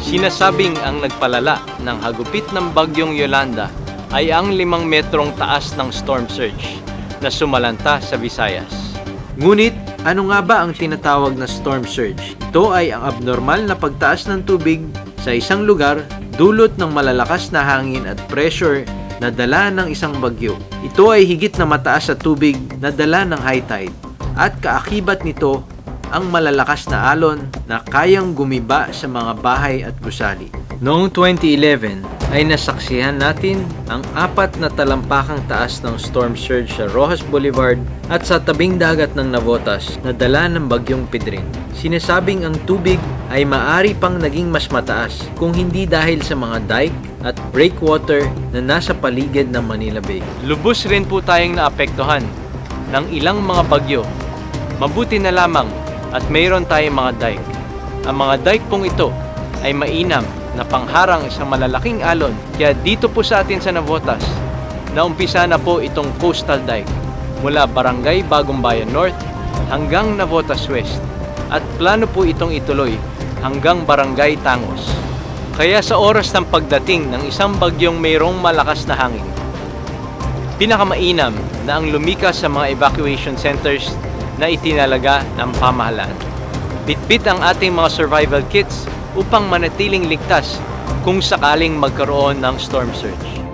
Sinasabing ang nagpalala ng hagupit ng bagyong Yolanda ay ang 5 metrong taas ng storm surge na sumalanta sa Visayas. Ngunit, ano nga ba ang tinatawag na storm surge? Ito ay ang abnormal na pagtaas ng tubig sa isang lugar dulot ng malalakas na hangin at pressure na dala ng isang bagyo. Ito ay higit na mataas sa tubig na dala ng high tide at kaakibat nito ang malalakas na alon na kayang gumiba sa mga bahay at gusali. Noong 2011 ay nasaksihan natin ang 4 na talampakang taas ng storm surge sa Roxas Boulevard at sa tabing dagat ng Navotas na dala ng bagyong Pedring. Sinasabing ang tubig ay maari pang naging mas mataas kung hindi dahil sa mga dike at breakwater na nasa paligid ng Manila Bay. Lubos rin po tayong naapektuhan ng ilang mga bagyo. Mabuti na lamang at mayroon tayong mga dike. Ang mga dike pong ito ay mainam na pangharang isang malalaking alon. Kaya dito po sa atin sa Navotas, naumpisa na po itong coastal dike mula Barangay Bagong Bayan North hanggang Navotas West. At plano po itong ituloy hanggang Barangay Tangos. Kaya sa oras ng pagdating ng isang bagyong mayroong malakas na hangin, pinakamainam na ang lumikas sa mga evacuation centers na itinalaga ng pamahalaan. Bitbit ang ating mga survival kits upang manatiling ligtas kung sakaling magkaroon ng storm surge.